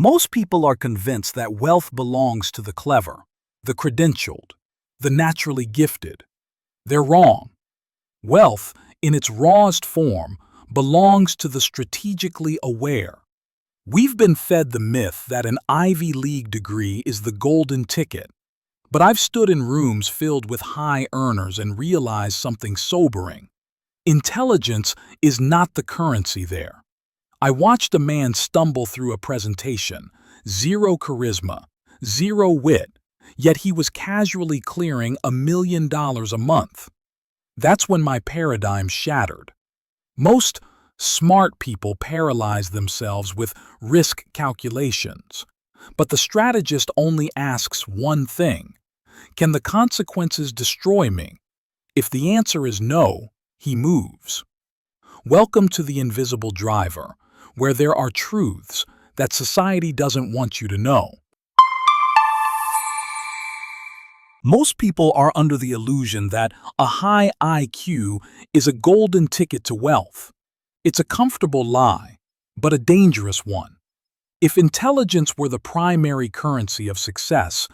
Most people are convinced that wealth belongs to the clever, the credentialed, the naturally gifted. They're wrong. Wealth, in its rawest form, belongs to the strategically aware. We've been fed the myth that an Ivy League degree is the golden ticket, but I've stood in rooms filled with high earners and realized something sobering. Intelligence is not the currency there. I watched a man stumble through a presentation, zero charisma, zero wit, yet he was casually clearing $1 million a month. That's when my paradigm shattered. Most smart people paralyze themselves with risk calculations, but the strategist only asks one thing: can the consequences destroy me? If the answer is no, he moves. Welcome to the invisible driver, where there are truths that society doesn't want you to know. Most people are under the illusion that a high IQ is a golden ticket to wealth. It's a comfortable lie, but a dangerous one. If intelligence were the primary currency of success,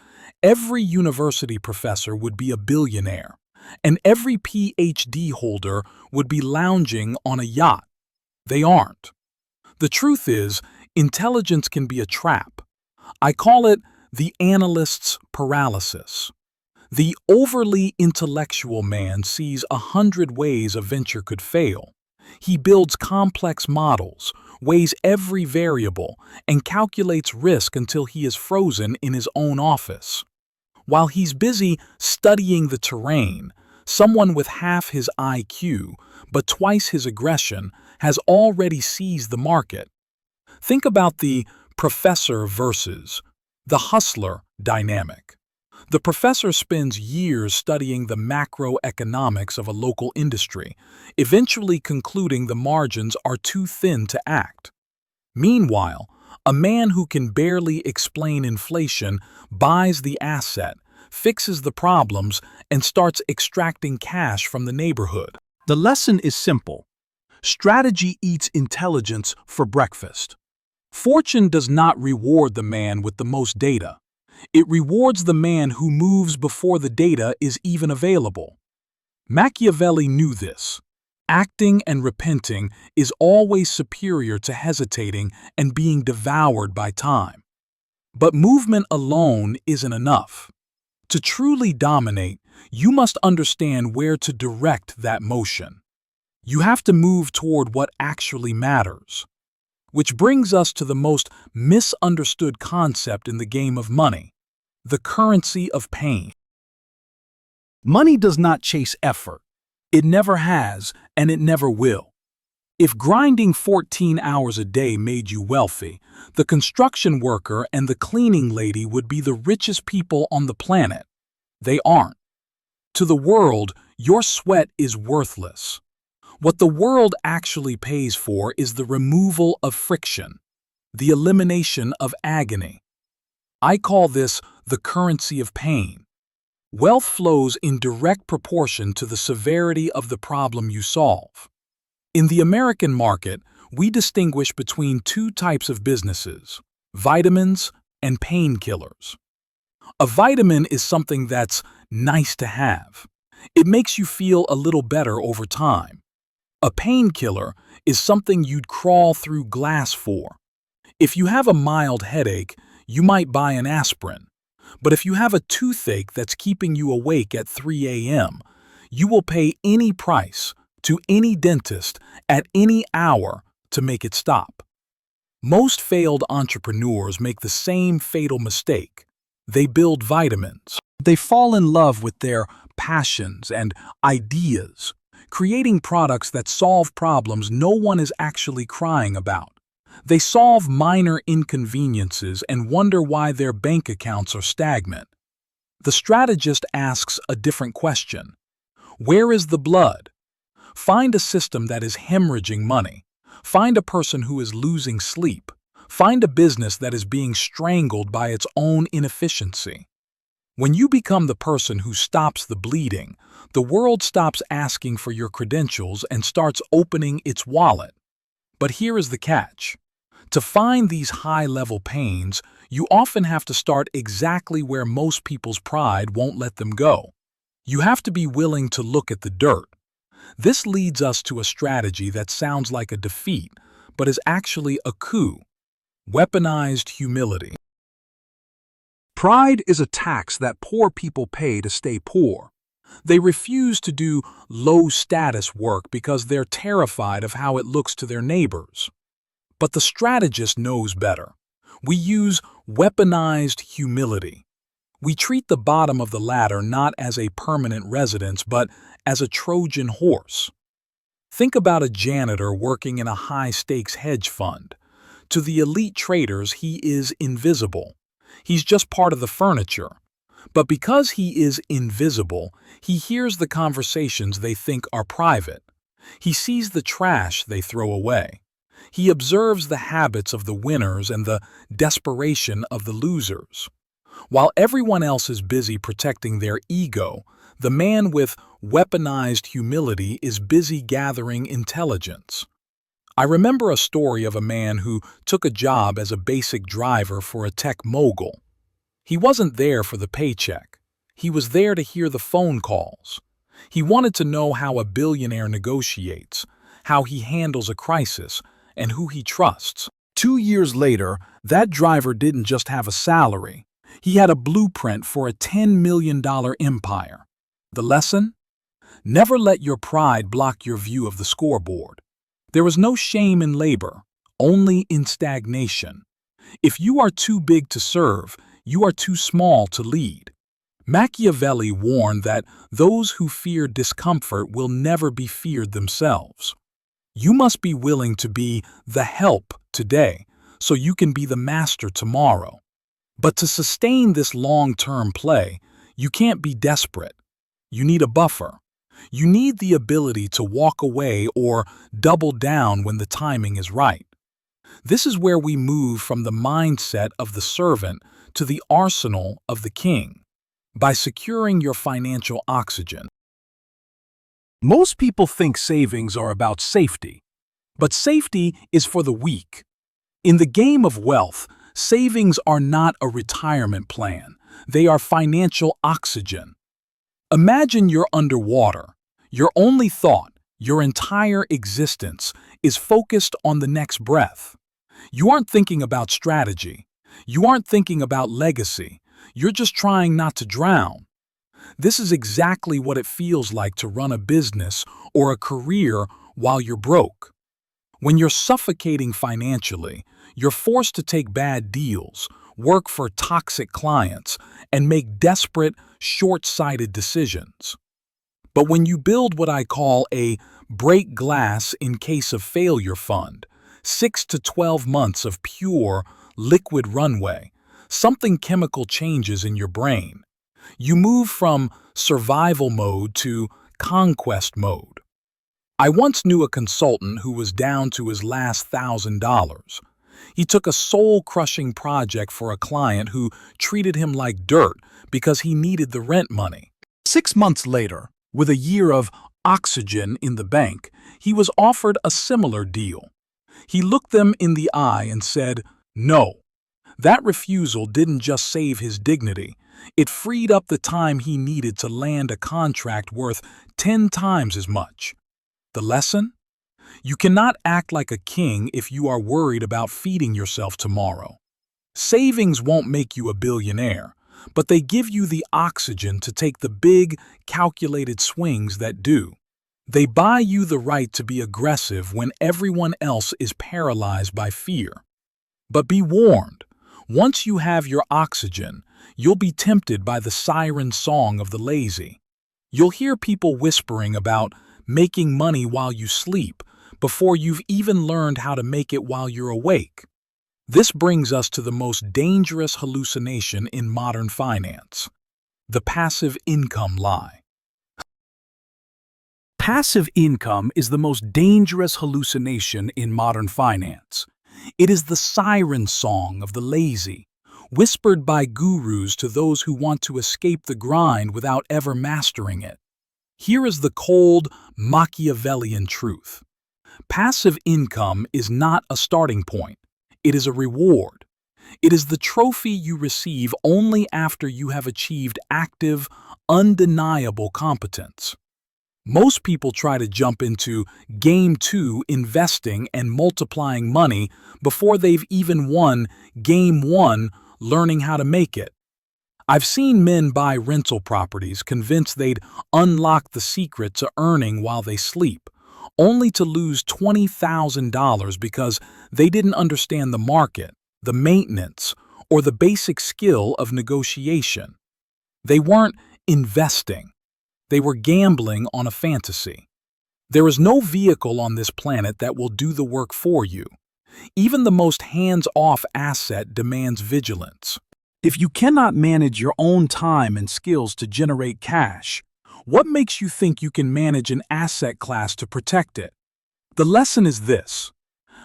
every university professor would be a billionaire, and every PhD holder would be lounging on a yacht. They aren't. The truth is, intelligence can be a trap. I call it the analyst's paralysis. The overly intellectual man sees 100 ways a venture could fail. He builds complex models, weighs every variable, and calculates risk until he is frozen in his own office. While he's busy studying the terrain, someone with half his IQ but twice his aggression has already seized the market. Think about the professor versus the hustler dynamic. The professor spends years studying the macroeconomics of a local industry, eventually concluding the margins are too thin to act. Meanwhile, a man who can barely explain inflation buys the asset, fixes the problems, and starts extracting cash from the neighborhood. The lesson is simple. Strategy eats intelligence for breakfast. Fortune does not reward the man with the most data. It rewards the man who moves before the data is even available. Machiavelli knew this. Acting and repenting is always superior to hesitating and being devoured by time. But movement alone isn't enough. To truly dominate, you must understand where to direct that motion. You have to move toward what actually matters. Which brings us to the most misunderstood concept in the game of money: the currency of pain. Money does not chase effort. It never has, and it never will. If grinding 14 hours a day made you wealthy, the construction worker and the cleaning lady would be the richest people on the planet. They aren't. To the world, your sweat is worthless. What the world actually pays for is the removal of friction, the elimination of agony. I call this the currency of pain. Wealth flows in direct proportion to the severity of the problem you solve. In the American market, we distinguish between two types of businesses: vitamins and painkillers. A vitamin is something that's nice to have. It makes you feel a little better over time. A painkiller is something you'd crawl through glass for. If you have a mild headache, you might buy an aspirin. But if you have a toothache that's keeping you awake at 3 a.m., you will pay any price to any dentist at any hour to make it stop. Most failed entrepreneurs make the same fatal mistake. They build vitamins. They fall in love with their passions and ideas, creating products that solve problems no one is actually crying about. They solve minor inconveniences and wonder why their bank accounts are stagnant. The strategist asks a different question. Where is the blood? Find a system that is hemorrhaging money. Find a person who is losing sleep. Find a business that is being strangled by its own inefficiency. When you become the person who stops the bleeding, the world stops asking for your credentials and starts opening its wallet. But here is the catch. To find these high-level pains, you often have to start exactly where most people's pride won't let them go. You have to be willing to look at the dirt. This leads us to a strategy that sounds like a defeat, but is actually a coup: weaponized humility. Pride is a tax that poor people pay to stay poor. They refuse to do low-status work because they're terrified of how it looks to their neighbors. But the strategist knows better. We use weaponized humility. We treat the bottom of the ladder not as a permanent residence, but as a Trojan horse. Think about a janitor working in a high-stakes hedge fund. To the elite traders, he is invisible. He's just part of the furniture. But because he is invisible, he hears the conversations they think are private. He sees the trash they throw away. He observes the habits of the winners and the desperation of the losers. While everyone else is busy protecting their ego, the man with weaponized humility is busy gathering intelligence. I remember a story of a man who took a job as a basic driver for a tech mogul. He wasn't there for the paycheck. He was there to hear the phone calls. He wanted to know how a billionaire negotiates, how he handles a crisis, and who he trusts. 2 years later, that driver didn't just have a salary. He had a blueprint for a $10 million empire. The lesson? Never let your pride block your view of the scoreboard. There is no shame in labor, only in stagnation. If you are too big to serve, you are too small to lead. Machiavelli warned that those who fear discomfort will never be feared themselves. You must be willing to be the help today so you can be the master tomorrow. But to sustain this long-term play, you can't be desperate. You need a buffer. You need the ability to walk away or double down when the timing is right. This is where we move from the mindset of the servant to the arsenal of the king, by securing your financial oxygen. Most people think savings are about safety, but safety is for the weak. In the game of wealth, savings are not a retirement plan. They are financial oxygen. Imagine you're underwater. Your only thought, your entire existence, is focused on the next breath. You aren't thinking about strategy. You aren't thinking about legacy. You're just trying not to drown. This is exactly what it feels like to run a business or a career while you're broke. When you're suffocating financially, you're forced to take bad deals, work for toxic clients, and make desperate, short-sighted decisions. But when you build what I call a break glass in case of failure fund, 6 to 12 months of pure, liquid runway, something chemical changes in your brain. You move from survival mode to conquest mode. I once knew a consultant who was down to his last $1,000. He took a soul-crushing project for a client who treated him like dirt because he needed the rent money. 6 months later, with a year of oxygen in the bank, he was offered a similar deal. He looked them in the eye and said, "No." That refusal didn't just save his dignity. It freed up the time he needed to land a contract worth 10 times as much. The lesson? You cannot act like a king if you are worried about feeding yourself tomorrow. Savings won't make you a billionaire, but they give you the oxygen to take the big, calculated swings that do. They buy you the right to be aggressive when everyone else is paralyzed by fear. But be warned, once you have your oxygen, you'll be tempted by the siren song of the lazy. You'll hear people whispering about making money while you sleep before you've even learned how to make it while you're awake. This brings us to the most dangerous hallucination in modern finance: the passive income lie. Passive income is the most dangerous hallucination in modern finance. It is the siren song of the lazy, whispered by gurus to those who want to escape the grind without ever mastering it. Here is the cold, Machiavellian truth. Passive income is not a starting point. It is a reward. It is the trophy you receive only after you have achieved active, undeniable competence. Most people try to jump into Game 2 investing and multiplying money before they've even won Game 1 learning how to make it. I've seen men buy rental properties convinced they'd unlock the secret to earning while they sleep, only to lose $20,000 because they didn't understand the market, the maintenance, or the basic skill of negotiation. They weren't investing. They were gambling on a fantasy. There is no vehicle on this planet that will do the work for you. Even the most hands-off asset demands vigilance. If you cannot manage your own time and skills to generate cash, what makes you think you can manage an asset class to protect it? The lesson is this: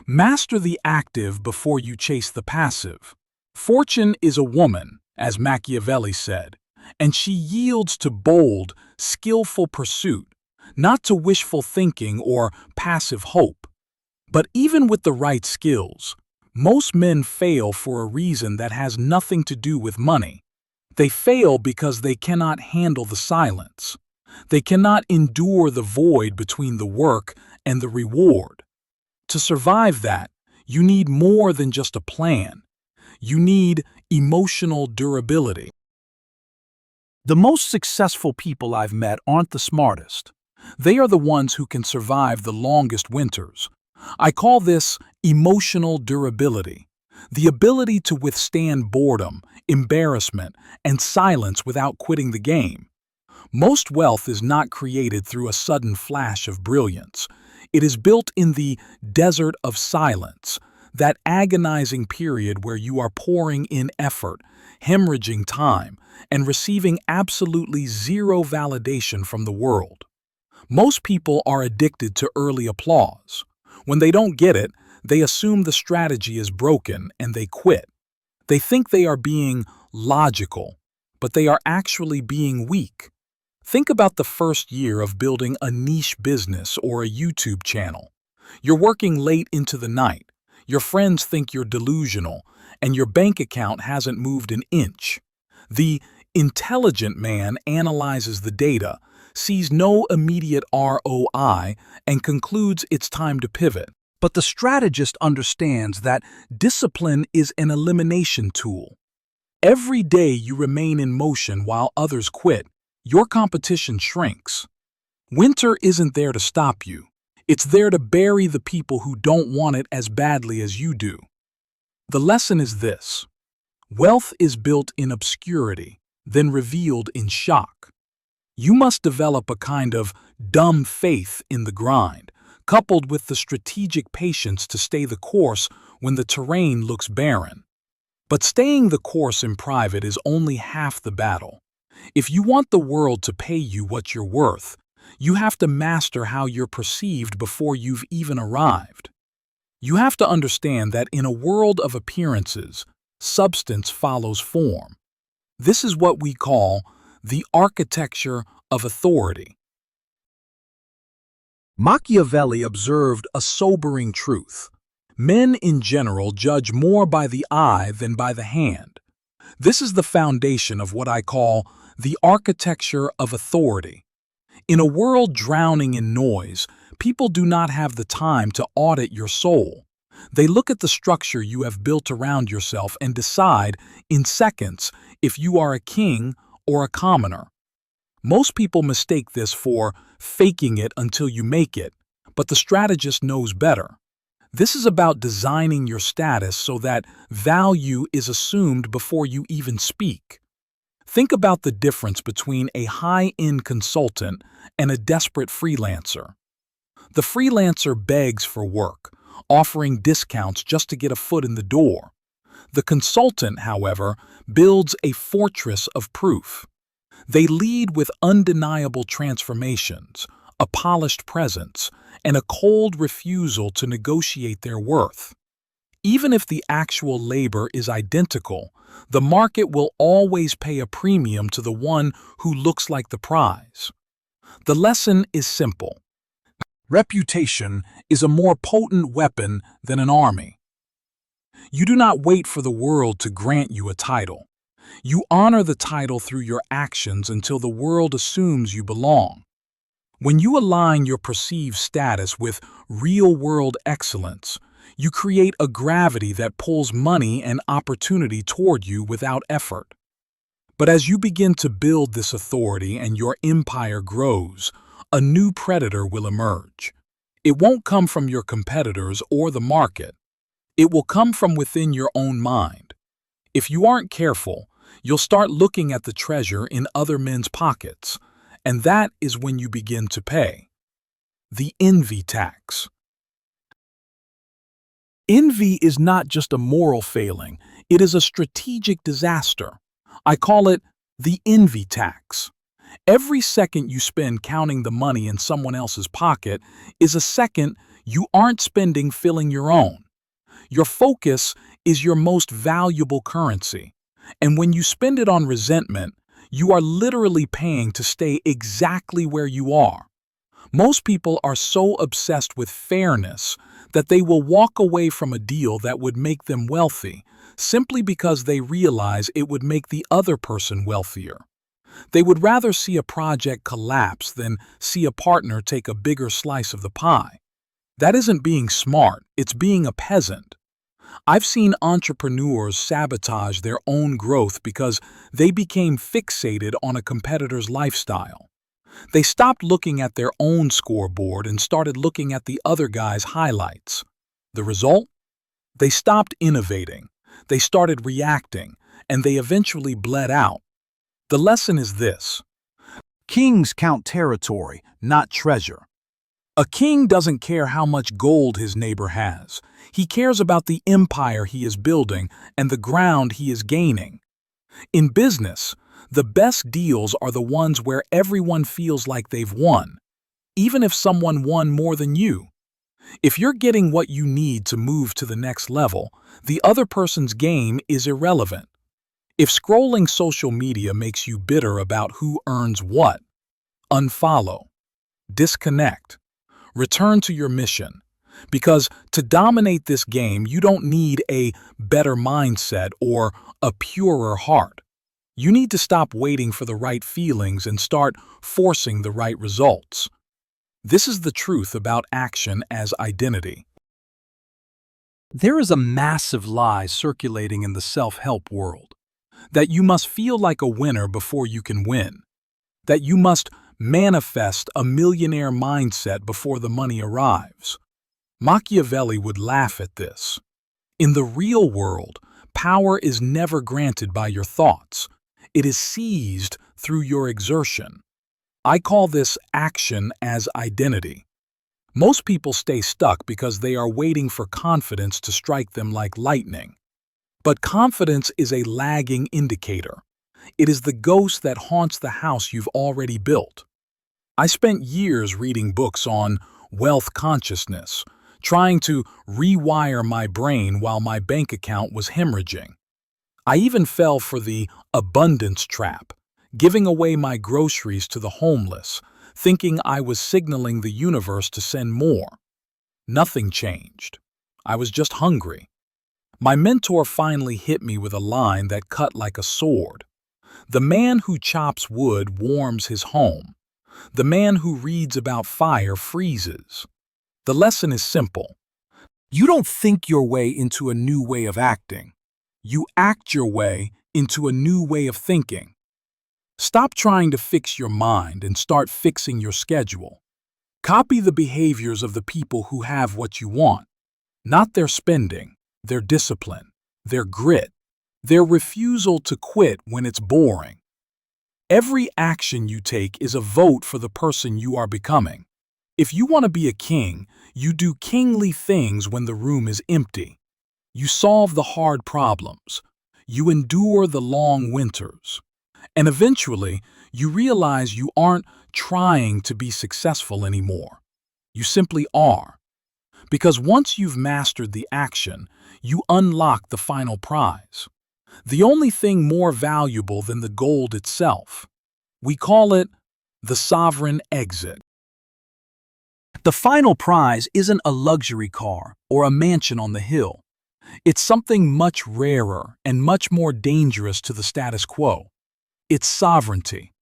master the active before you chase the passive. Fortune is a woman, as Machiavelli said, and she yields to bold, skillful pursuit, not to wishful thinking or passive hope. But even with the right skills, most men fail for a reason that has nothing to do with money. They fail because they cannot handle the silence. They cannot endure the void between the work and the reward. To survive that, you need more than just a plan. You need emotional durability. The most successful people I've met aren't the smartest. They are the ones who can survive the longest winters. I call this emotional durability, the ability to withstand boredom, embarrassment, and silence without quitting the game. Most wealth is not created through a sudden flash of brilliance. It is built in the desert of silence, that agonizing period where you are pouring in effort, hemorrhaging time, and receiving absolutely zero validation from the world. Most people are addicted to early applause. When they don't get it, they assume the strategy is broken and they quit. They think they are being logical, but they are actually being weak. Think about the first year of building a niche business or a YouTube channel. You're working late into the night. Your friends think you're delusional, and your bank account hasn't moved an inch. The intelligent man analyzes the data, sees no immediate ROI, and concludes it's time to pivot. But the strategist understands that discipline is an elimination tool. Every day you remain in motion while others quit, your competition shrinks. Winter isn't there to stop you. It's there to bury the people who don't want it as badly as you do. The lesson is this: wealth is built in obscurity, then revealed in shock. You must develop a kind of dumb faith in the grind, coupled with the strategic patience to stay the course when the terrain looks barren. But staying the course in private is only half the battle. If you want the world to pay you what you're worth, you have to master how you're perceived before you've even arrived. You have to understand that in a world of appearances, substance follows form. This is what we call the architecture of authority. Machiavelli observed a sobering truth. Men in general judge more by the eye than by the hand. This is the foundation of what I call the architecture of authority. In a world drowning in noise, people do not have the time to audit your soul. They look at the structure you have built around yourself and decide in seconds if you are a king or a commoner. Most people mistake this for faking it until you make it, but the strategist knows better. This is about designing your status so that value is assumed before you even speak. Think about the difference between a high-end consultant and a desperate freelancer. The freelancer begs for work, offering discounts just to get a foot in the door. The consultant, however, builds a fortress of proof. They lead with undeniable transformations, a polished presence, and a cold refusal to negotiate their worth. Even if the actual labor is identical, the market will always pay a premium to the one who looks like the prize. The lesson is simple. Reputation is a more potent weapon than an army. You do not wait for the world to grant you a title. You honor the title through your actions until the world assumes you belong. When you align your perceived status with real-world excellence, you create a gravity that pulls money and opportunity toward you without effort. But as you begin to build this authority and your empire grows, a new predator will emerge. It won't come from your competitors or the market. It will come from within your own mind. If you aren't careful, you'll start looking at the treasure in other men's pockets, and that is when you begin to pay. The envy tax. Envy is not just a moral failing, it is a strategic disaster. I call it the envy tax. Every second you spend counting the money in someone else's pocket is a second you aren't spending filling your own. Your focus is your most valuable currency, and when you spend it on resentment, you are literally paying to stay exactly where you are. Most people are so obsessed with fairness that they will walk away from a deal that would make them wealthy simply because they realize it would make the other person wealthier. They would rather see a project collapse than see a partner take a bigger slice of the pie. That isn't being smart, it's being a peasant. I've seen entrepreneurs sabotage their own growth because they became fixated on a competitor's lifestyle. They stopped looking at their own scoreboard and started looking at the other guy's highlights. The result? They stopped innovating, they started reacting, and they eventually bled out. The lesson is this: kings count territory, not treasure. A king doesn't care how much gold his neighbor has. He cares about the empire he is building and the ground he is gaining. In business, the best deals are the ones where everyone feels like they've won, even if someone won more than you. If you're getting what you need to move to the next level, the other person's game is irrelevant. If scrolling social media makes you bitter about who earns what, unfollow, disconnect, return to your mission. Because to dominate this game, you don't need a better mindset or a purer heart. You need to stop waiting for the right feelings and start forcing the right results. This is the truth about action as identity. There is a massive lie circulating in the self-help world, that you must feel like a winner before you can win, that you must manifest a millionaire mindset before the money arrives. Machiavelli would laugh at this. In the real world, power is never granted by your thoughts. It is seized through your exertion. I call this action as identity. Most people stay stuck because they are waiting for confidence to strike them like lightning. But confidence is a lagging indicator. It is the ghost that haunts the house you've already built. I spent years reading books on wealth consciousness, trying to rewire my brain while my bank account was hemorrhaging. I even fell for the abundance trap, giving away my groceries to the homeless, thinking I was signaling the universe to send more. Nothing changed. I was just hungry. My mentor finally hit me with a line that cut like a sword. The man who chops wood warms his home. The man who reads about fire freezes. The lesson is simple. You don't think your way into a new way of acting. You act your way into a new way of thinking. Stop trying to fix your mind and start fixing your schedule. Copy the behaviors of the people who have what you want, not their spending, their discipline, their grit, their refusal to quit when it's boring. Every action you take is a vote for the person you are becoming. If you want to be a king, you do kingly things when the room is empty. You solve the hard problems. You endure the long winters. And eventually, you realize you aren't trying to be successful anymore. You simply are. Because once you've mastered the action, you unlock the final prize. The only thing more valuable than the gold itself. We call it the sovereign exit. The final prize isn't a luxury car or a mansion on the hill. It's something much rarer and much more dangerous to the status quo. It's sovereignty.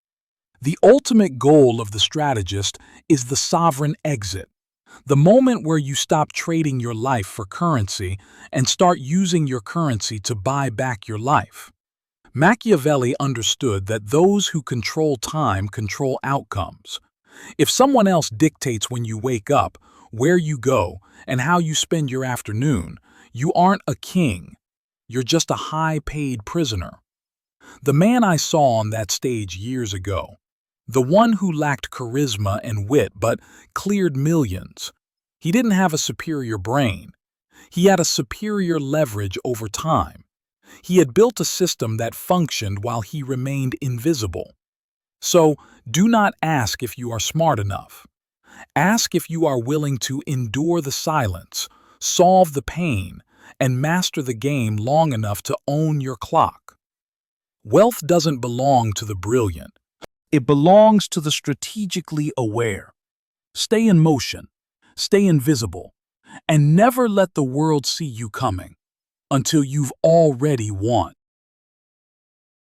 The ultimate goal of the strategist is the sovereign exit, the moment where you stop trading your life for currency and start using your currency to buy back your life. Machiavelli understood that those who control time control outcomes. If someone else dictates when you wake up, where you go, and how you spend your afternoon, you aren't a king. You're just a high-paid prisoner. The man I saw on that stage years ago, the one who lacked charisma and wit but cleared millions, he didn't have a superior brain. He had a superior leverage over time. He had built a system that functioned while he remained invisible. So, do not ask if you are smart enough. Ask if you are willing to endure the silence, solve the pain, and master the game long enough to own your clock. Wealth doesn't belong to the brilliant. It belongs to the strategically aware. Stay in motion, stay invisible, and never let the world see you coming until you've already won.